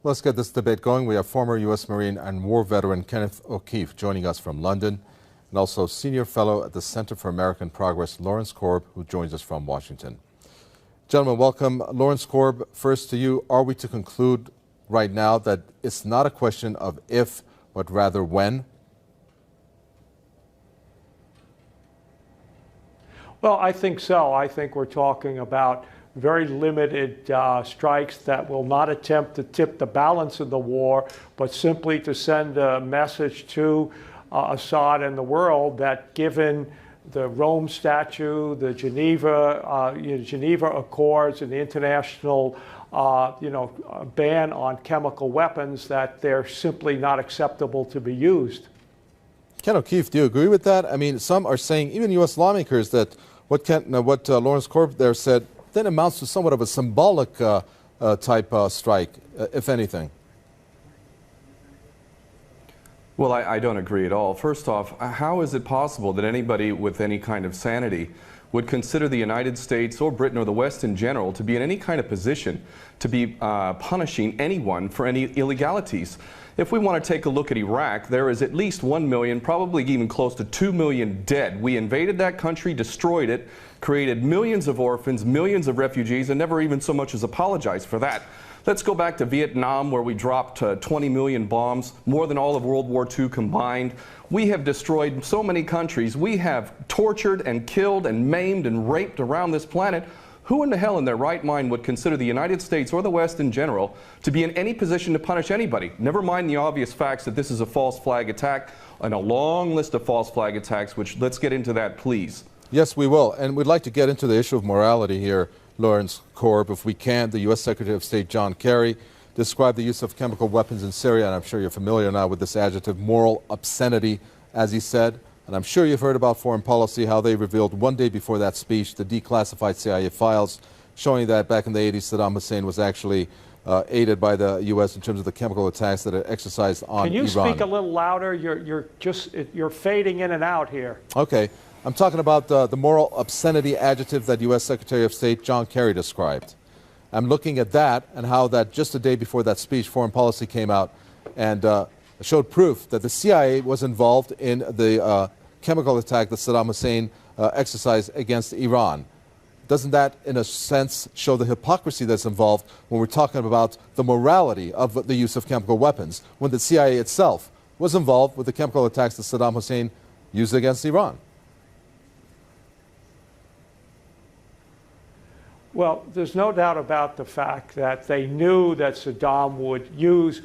Let's get this debate going. We have former U.S. Marine and war veteran Kenneth O'Keefe joining us from London, and also senior fellow at the Center for American Progress, Lawrence Korb, who joins us from Washington. Gentlemen, welcome. Lawrence Korb, first to you. Are we to conclude right now that it's not a question of if, but rather when? Well, I think so. I think we're talking about very limited strikes that will not attempt to tip the balance of the war, but simply to send a message to Assad and the world that given the Rome Statute, the Geneva Accords, and the international ban on chemical weapons, that they're simply not acceptable to be used. Ken O'Keefe, do you agree with that? I mean, some are saying, even U.S. lawmakers, that what Lawrence Korb there said then amounts to somewhat of a symbolic type strike, if anything. Well, I don't agree at all. First off, how is it possible that anybody with any kind of sanity would consider the United States or Britain or the West in general to be in any kind of position to be punishing anyone for any illegalities? If we want to take a look at Iraq, there is at least 1 million, probably even close to 2 million dead. We invaded that country, destroyed it, created millions of orphans, millions of refugees, and never even so much as apologized for that. Let's go back to Vietnam, where we dropped 20 million bombs, more than all of World War II combined. We have destroyed so many countries. We have tortured and killed and maimed and raped around this planet. Who in the hell in their right mind would consider the United States or the West in general to be in any position to punish anybody? Never mind the obvious facts that this is a false flag attack and a long list of false flag attacks, which let's get into that, please. Yes, we will. And we'd like to get into the issue of morality here, Lawrence Korb, if we can. The U.S. Secretary of State John Kerry described the use of chemical weapons in Syria, and I'm sure you're familiar now with this adjective, moral obscenity, as he said. And I'm sure you've heard about foreign policy, how they revealed one day before that speech the declassified CIA files showing that back in the 80s Saddam Hussein was actually aided by the U.S. in terms of the chemical attacks that it exercised on Iran. Can you speak a little louder? You're fading in and out here. Okay. I'm talking about the moral obscenity adjective that U.S. Secretary of State John Kerry described. I'm looking at that and how that just a day before that speech, foreign policy came out and showed proof that the CIA was involved in the chemical attack that Saddam Hussein exercised against Iran. Doesn't that, in a sense, show the hypocrisy that's involved when we're talking about the morality of the use of chemical weapons, when the CIA itself was involved with the chemical attacks that Saddam Hussein used against Iran? Well, there's no doubt about the fact that they knew that Saddam would use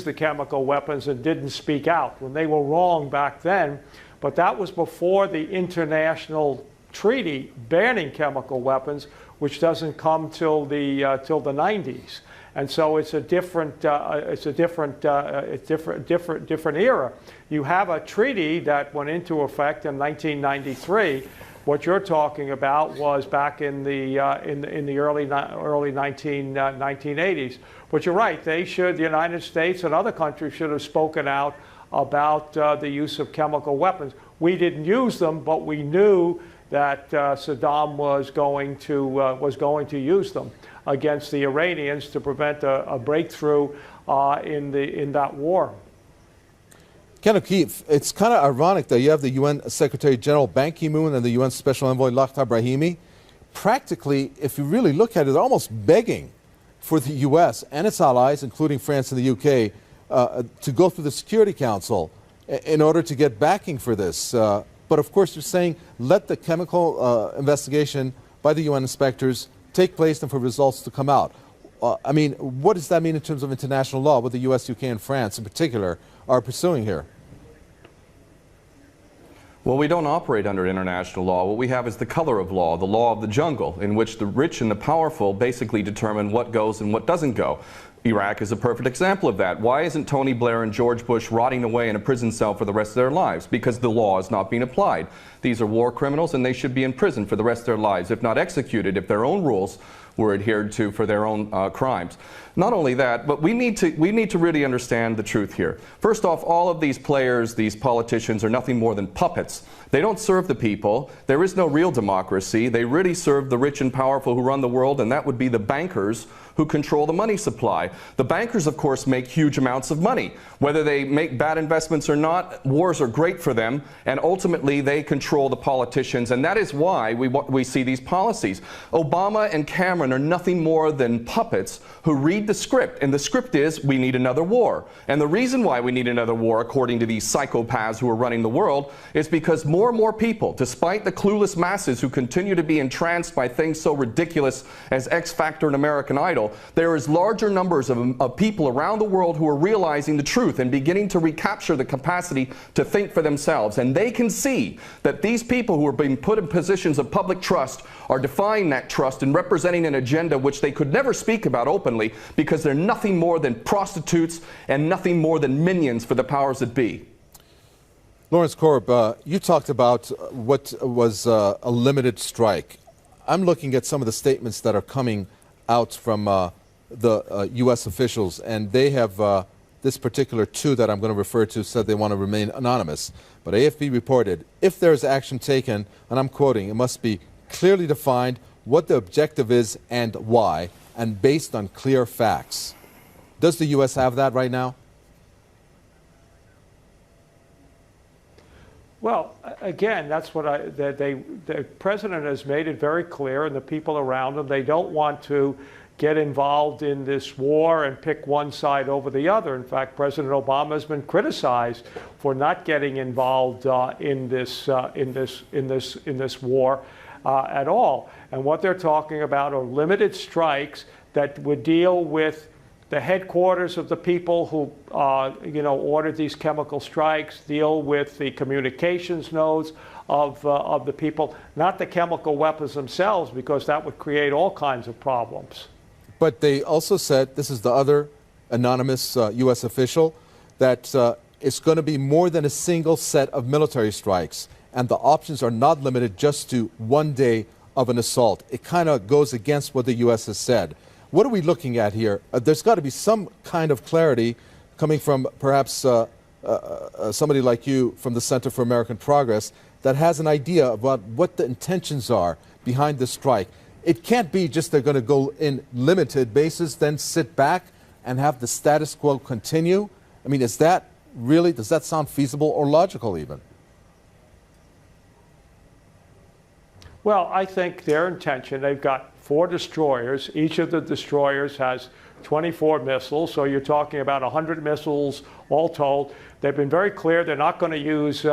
the chemical weapons and didn't speak out when they were wrong back then. But that was before the international treaty banning chemical weapons, which doesn't come till the 90s. And so it's a different era. You have a treaty that went into effect in 1993. What you're talking about was back in the early 1980s. But you're right. The United States and other countries should have spoken out about the use of chemical weapons. We didn't use them, but we knew that Saddam was going to use them against the Iranians to prevent a breakthrough in that war. Ken O'Keefe, it's kind of ironic that you have the UN Secretary General Ban Ki-moon and the UN Special Envoy Lakhdar Brahimi. Practically, if you really look at it, they're almost begging for the U.S. and its allies, including France and the U.K., to go through the Security Council in order to get backing for this. But of course, you're saying let the chemical investigation by the UN inspectors take place and for results to come out. I mean, what does that mean in terms of international law, what the U.S., UK, and France in particular are pursuing here? Well, we don't operate under international law. What we have is the color of law, the law of the jungle, in which the rich and the powerful basically determine what goes and what doesn't go. Iraq is a perfect example of that. Why isn't Tony Blair and George Bush rotting away in a prison cell for the rest of their lives? Because the law is not being applied. These are war criminals and they should be in prison for the rest of their lives, if not executed, if their own rules were adhered to for their own crimes. Not only that, but we need to really understand the truth here. First off, all of these players, these politicians, are nothing more than puppets. They don't serve the people. There is no real democracy. They really serve the rich and powerful who run the world, and that would be the bankers who control the money supply. The bankers, of course, make huge amounts of money. Whether they make bad investments or not, wars are great for them, and ultimately they control the politicians, and that is why we see these policies. Obama and Cameron are nothing more than puppets who read the script, and the script is we need another war. And the reason why we need another war, according to these psychopaths who are running the world, is because more and more people, despite the clueless masses who continue to be entranced by things so ridiculous as X Factor and American Idol, there is larger numbers of people around the world who are realizing the truth and beginning to recapture the capacity to think for themselves. And they can see that these people who are being put in positions of public trust are defying that trust and representing an agenda which they could never speak about openly, because they're nothing more than prostitutes and nothing more than minions for the powers that be. Lawrence Korb, you talked about what was a limited strike. I'm looking at some of the statements that are coming out from the U.S. officials, and they have this particular two that I'm going to refer to said they want to remain anonymous. But AFP reported, if there is action taken, and I'm quoting, it must be clearly defined what the objective is and why, and based on clear facts. Does the U.S. have that right now? Well, again, that's what the president has made it very clear, and the people around him, they don't want to get involved in this war and pick one side over the other. In fact, President Obama has been criticized for not getting involved in this war at all. And what they're talking about are limited strikes that would deal with the headquarters of the people who ordered these chemical strikes, deal with the communications nodes of the people, not the chemical weapons themselves, because that would create all kinds of problems. But they also said, this is the other anonymous U.S. official, that it's going to be more than a single set of military strikes, and the options are not limited just to one day of an assault. It kind of goes against what the U.S. has said. What are we looking at here? There's got to be some kind of clarity coming from perhaps somebody like you from the Center for American Progress that has an idea about what the intentions are behind the strike. It can't be just they're going to go in limited basis, then sit back and have the status quo continue. I mean, is that really, does that sound feasible or logical even? Well, I think their intention, they've got 4 destroyers. Each of the destroyers has 24 missiles, so you're talking about 100 missiles all told. They've been very clear they're not going to use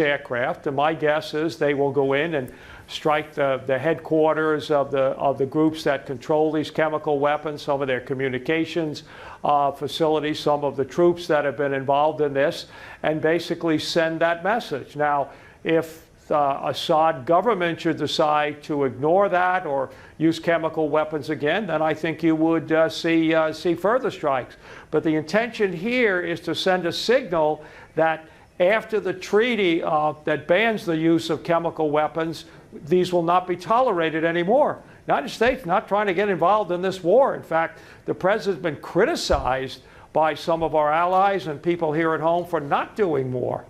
aircraft, and my guess is they will go in and strike the headquarters of the groups that control these chemical weapons, some of their communications facilities, some of the troops that have been involved in this, and basically send that message. Now, if Assad government should decide to ignore that or use chemical weapons again, then I think you would see further strikes. But the intention here is to send a signal that after the treaty that bans the use of chemical weapons, these will not be tolerated anymore. The United States not trying to get involved in this war. In fact, the president's been criticized by some of our allies and people here at home for not doing more.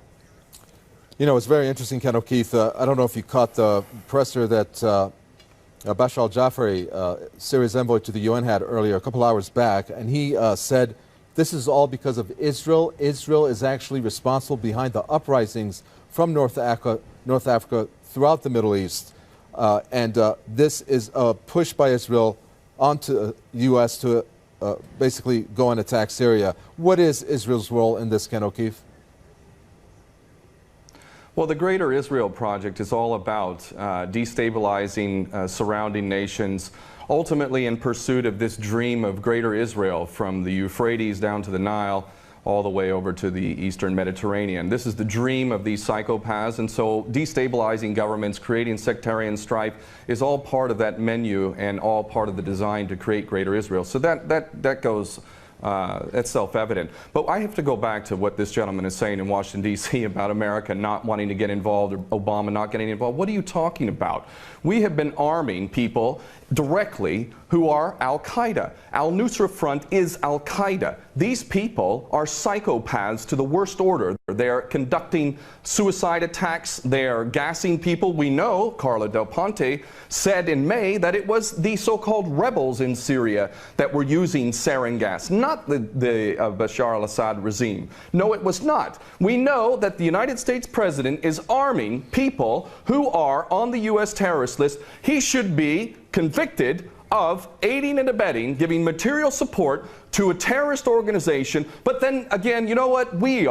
You know, it's very interesting, Ken O'Keefe. I don't know if you caught the presser that Bashar al-Jafari, Syria's envoy to the UN, had earlier, a couple hours back, and he said this is all because of Israel. Israel is actually responsible behind the uprisings from North Africa throughout the Middle East. And this is a push by Israel onto the U.S. to basically go and attack Syria. What is Israel's role in this, Ken O'Keefe? Well, the Greater Israel Project is all about destabilizing surrounding nations, ultimately in pursuit of this dream of Greater Israel from the Euphrates down to the Nile, all the way over to the Eastern Mediterranean. This is the dream of these psychopaths, and so destabilizing governments, creating sectarian strife is all part of that menu and all part of the design to create Greater Israel. So that goes that's self-evident. But I have to go back to what this gentleman is saying in Washington, D.C. about America not wanting to get involved or Obama not getting involved. What are you talking about? We have been arming people directly who are Al-Qaeda. Al-Nusra Front is Al-Qaeda. These people are psychopaths to the worst order. They are conducting suicide attacks. They are gassing people. We know, Carla Del Ponte said in May that it was the so-called rebels in Syria that were using sarin gas, not the Bashar al-Assad regime. No, it was not. We know that the United States president is arming people who are on the U.S. terrorist list. He should be convicted of aiding and abetting, giving material support to a terrorist organization. But then again, you know what? We,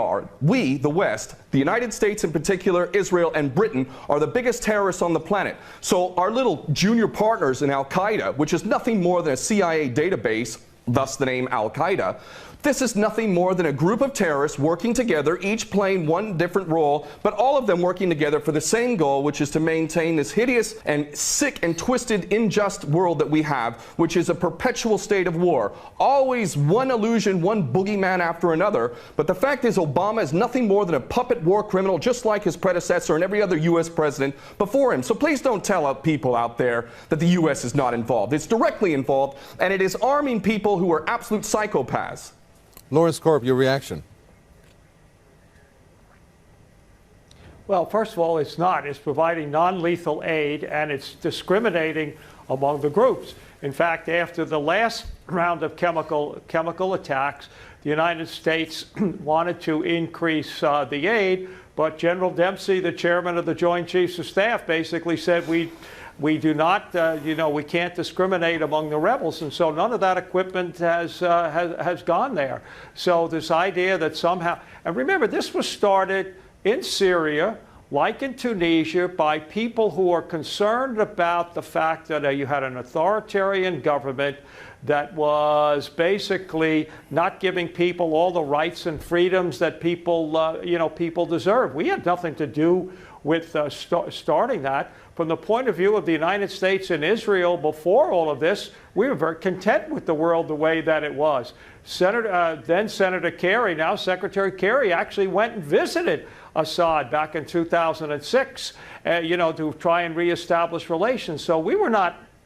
the West, the United States in particular, Israel and Britain, are the biggest terrorists on the planet. So our little junior partners in Al-Qaeda, which is nothing more than a CIA database, thus the name Al-Qaeda, this is nothing more than a group of terrorists working together, each playing one different role, but all of them working together for the same goal, which is to maintain this hideous and sick and twisted, unjust world that we have, which is a perpetual state of war. Always one illusion, one boogeyman after another. But the fact is, Obama is nothing more than a puppet war criminal, just like his predecessor and every other U.S. president before him. So please don't tell people out there that the U.S. is not involved. It's directly involved, and it is arming people who are absolute psychopaths. Lawrence Korb, your reaction? Well, first of all, it's not. It's providing non-lethal aid, and it's discriminating among the groups. In fact, after the last round of chemical attacks, the United States wanted to increase the aid, but General Dempsey, the chairman of the Joint Chiefs of Staff, basically said we do not, we can't discriminate among the rebels, and so none of that equipment has gone there. So this idea that somehow, and remember, this was started in Syria, like in Tunisia, by people who are concerned about the fact that you had an authoritarian government that was basically not giving people all the rights and freedoms that people deserve. We had nothing to do with starting that. From the point of view of the United States and Israel before all of this, we were very content with the world the way that it was. Then Senator Kerry, now Secretary Kerry, actually went and visited Assad back in 2006, to try and reestablish relations. So we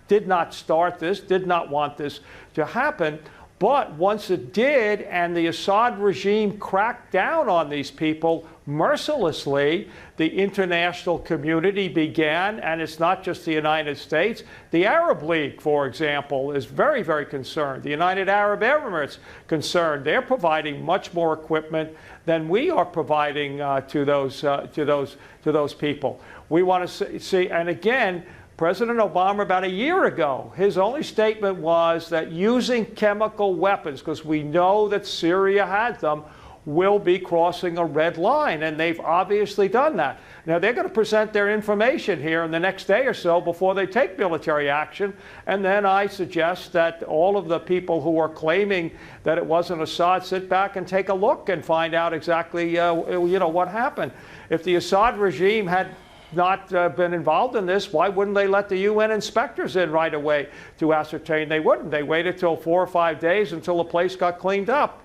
did not start this, did not want this to happen. But once it did, and the Assad regime cracked down on these people mercilessly, the international community began, and it's not just the United States. The Arab League, for example, is very, very concerned. The United Arab Emirates concerned. They're providing much more equipment than we are providing to those people. We want to see, and again, President Obama, about a year ago, his only statement was that using chemical weapons, because we know that Syria had them, will be crossing a red line, and they've obviously done that. Now, they're going to present their information here in the next day or so before they take military action, and then I suggest that all of the people who are claiming that it wasn't Assad sit back and take a look and find out exactly what happened. If the Assad regime had not been involved in this, why wouldn't they let the UN inspectors in right away to ascertain? They wouldn't. They waited till 4 or 5 days until the place got cleaned up.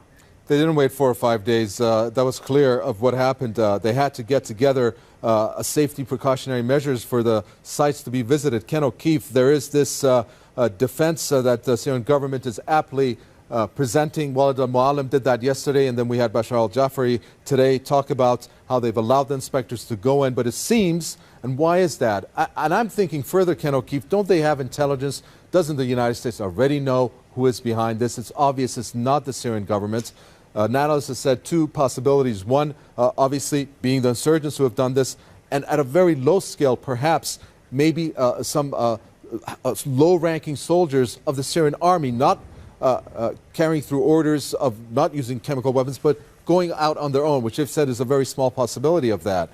They didn't wait 4 or 5 days. That was clear of what happened. They had to get together a safety precautionary measures for the sites to be visited. Ken O'Keefe, there is this defense that the Syrian government is aptly presenting. Walid al-Muallim did that yesterday, and then we had Bashar al-Jafari today talk about how they've allowed the inspectors to go in. But it seems, and why is that? And I'm thinking further, Ken O'Keefe, don't they have intelligence? Doesn't the United States already know who is behind this? It's obvious it's not the Syrian government. Analysts have said 2 possibilities. One, obviously, being the insurgents who have done this, and at a very low scale, perhaps, maybe some low-ranking soldiers of the Syrian army, not carrying through orders of not using chemical weapons, but going out on their own, which they've said is a very small possibility of that.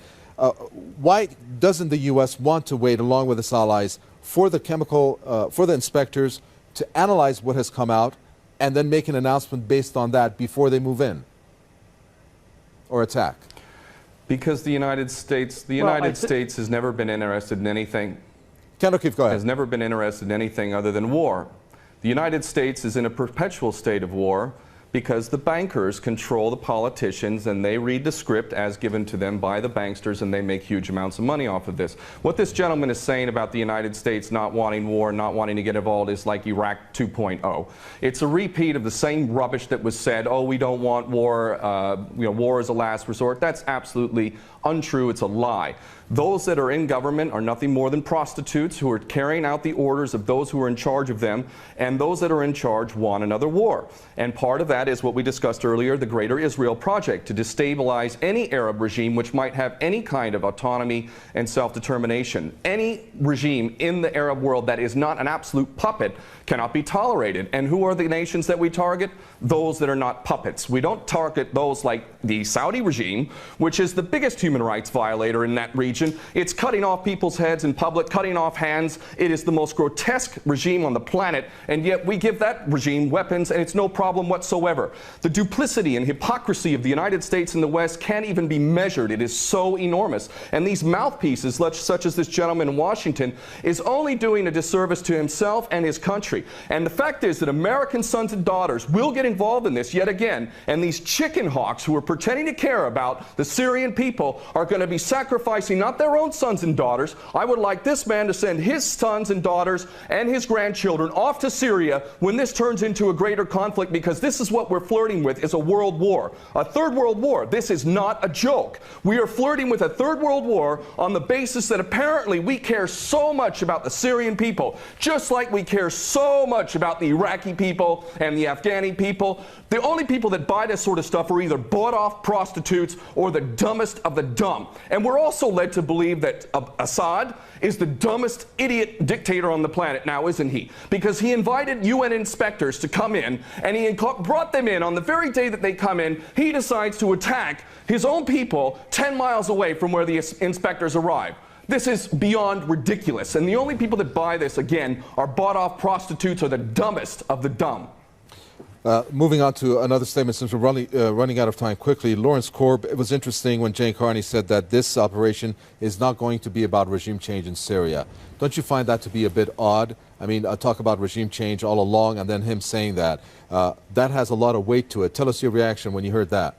Why doesn't the U.S. want to wait, along with its allies, for the inspectors to analyze what has come out, and then make an announcement based on that before they move in or attack? Because the United States, States has never been interested in anything. Ken O'Keefe, go ahead. Has never been interested in anything other than war. The United States is in a perpetual state of war because the bankers control the politicians and they read the script as given to them by the banksters, and they make huge amounts of money off of this. What this gentleman is saying about the United States not wanting war, not wanting to get involved is like Iraq 2.0. It's a repeat of the same rubbish that was said, oh, we don't want war, war is a last resort. That's absolutely untrue. It's a lie. Those that are in government are nothing more than prostitutes who are carrying out the orders of those who are in charge of them, and those that are in charge want another war. And part of that is what we discussed earlier, the Greater Israel Project, to destabilize any Arab regime which might have any kind of autonomy and self-determination. Any regime in the Arab world that is not an absolute puppet cannot be tolerated. And who are the nations that we target? Those that are not puppets. We don't target those like the Saudi regime, which is the biggest human rights violator in that region. It's cutting off people's heads in public, cutting off hands. It is the most grotesque regime on the planet, and yet we give that regime weapons and it's no problem whatsoever. The duplicity and hypocrisy of the United States and the West can't even be measured. It is so enormous. And these mouthpieces, such as this gentleman in Washington, is only doing a disservice to himself and his country. And the fact is that American sons and daughters will get involved in this yet again, and these chicken hawks who are pretending to care about the Syrian people are going to be sacrificing not their own sons and daughters. I would like this man to send his sons and daughters and his grandchildren off to Syria when this turns into a greater conflict, because this is what we're flirting with, is a world war, a third world war. This is not a joke. We are flirting with a third world war on the basis that apparently we care so much about the Syrian people, just like we care so much about the Iraqi people and the Afghani people. The only people that buy this sort of stuff are either bought-off prostitutes or the dumbest of the dumb. And we're also led to believe that Assad is the dumbest idiot dictator on the planet now, isn't he? Because he invited UN inspectors to come in, and he brought them in on the very day that they come in. He decides to attack his own people 10 miles away from where the inspectors arrive. This is beyond ridiculous, and the only people that buy this, again, are bought-off prostitutes or the dumbest of the dumb. Moving on to another statement, since we're running out of time quickly. Lawrence Korb, it was interesting when Jane Carney said that this operation is not going to be about regime change in Syria. Don't you find that to be a bit odd? I mean, talk about regime change all along, and then him saying that. That has a lot of weight to it. Tell us your reaction when you heard that.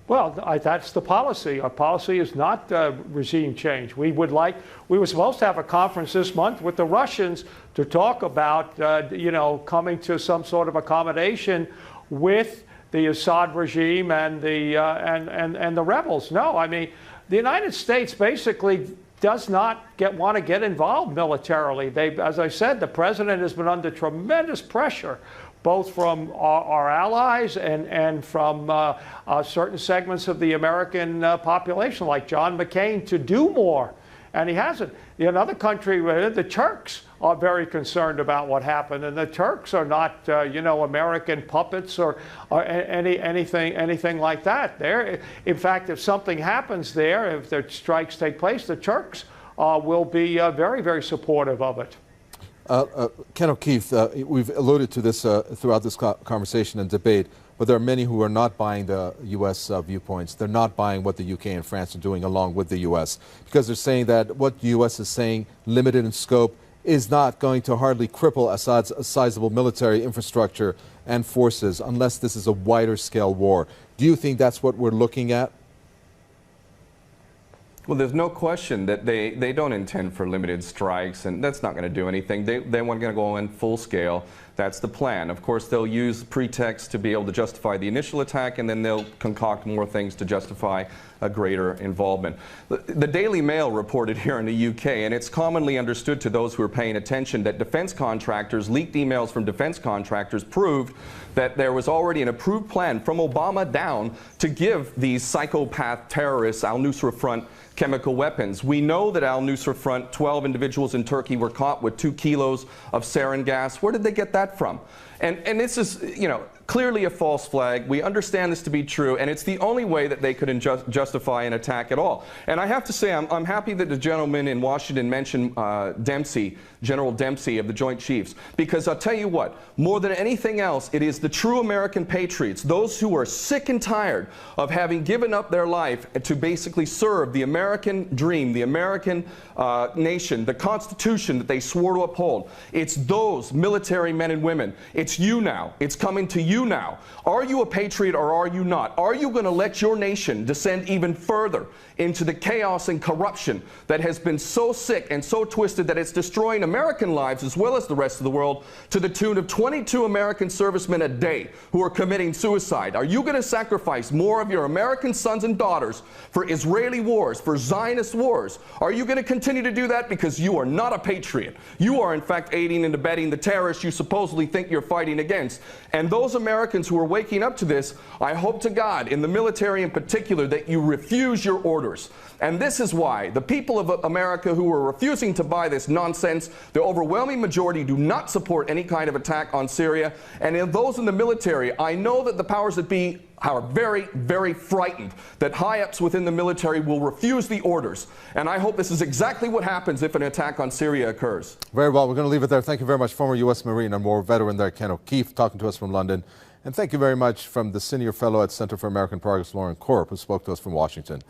Well, that's the policy. Our policy is not regime change. We were supposed to have a conference this month with the Russians to talk about, coming to some sort of accommodation with the Assad regime and the and the rebels. No, I mean, the United States basically does not want to get involved militarily. As I said, the president has been under tremendous pressure, both from our allies and from certain segments of the American population, like John McCain, to do more. And he hasn't. In another country, the Turks are very concerned about what happened, and the Turks are not, American puppets or anything like that. In fact, if something happens there, if the strikes take place, the Turks will be very, very supportive of it. Ken O'Keefe, we've alluded to this throughout this conversation and debate, but there are many who are not buying the U.S. Viewpoints. They're not buying what the UK and France are doing along with the U.S. because they're saying that what the U.S. is saying, limited in scope, is not going to hardly cripple Assad's sizable military infrastructure and forces unless this is a wider scale war. Do you think that's what we're looking at? Well, there's no question that they don't intend for limited strikes, and that's not going to do anything. They want to go in full scale. That's the plan. Of course, they'll use pretext to be able to justify the initial attack, and then they'll concoct more things to justify a greater involvement. The Daily Mail reported here in the UK, and it's commonly understood to those who are paying attention, that defense contractors, leaked emails from defense contractors proved that there was already an approved plan from Obama down to give these psychopath terrorists, al-Nusra Front, chemical weapons. We know that al-Nusra Front, 12 individuals in Turkey were caught with 2 kilos of sarin gas. Where did they get that from? And this is, you know, clearly a false flag. We understand this to be true, and it's the only way that they could justify an attack at all. And I have to say, I'm happy that the gentleman in Washington mentioned Dempsey, General Dempsey of the Joint Chiefs, because I'll tell you what, more than anything else, it is the true American patriots, those who are sick and tired of having given up their life to basically serve the American dream, the American nation, the Constitution that they swore to uphold. It's those military men and women. It's you now. It's coming to you now. Are you a patriot or are you not? Are you going to let your nation descend even further into the chaos and corruption that has been so sick and so twisted that it's destroying American lives as well as the rest of the world, to the tune of 22 American servicemen a day who are committing suicide? Are you going to sacrifice more of your American sons and daughters for Israeli wars, for Zionist wars? Are you going to continue to do that because you are not a patriot? You are in fact aiding and abetting the terrorists you supposedly think you're fighting against. And those Americans who are waking up to this, I hope to God, in the military in particular, that you refuse your orders. And this is why the people of America who are refusing to buy this nonsense, the overwhelming majority do not support any kind of attack on Syria. And in those in the military, I know that the powers that be are very, very frightened that high-ups within the military will refuse the orders. And I hope this is exactly what happens if an attack on Syria occurs. Very well. We're going to leave it there. Thank you very much, former U.S. Marine and war veteran there, Ken O'Keefe, talking to us from London. And thank you very much from the senior fellow at Center for American Progress, Lauren Korb, who spoke to us from Washington.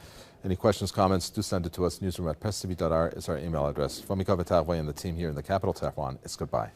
Any questions, comments, do send it to us. Newsroom@presstv.r is our email address. From Mika and the team here in the capital, Tehran, it's goodbye.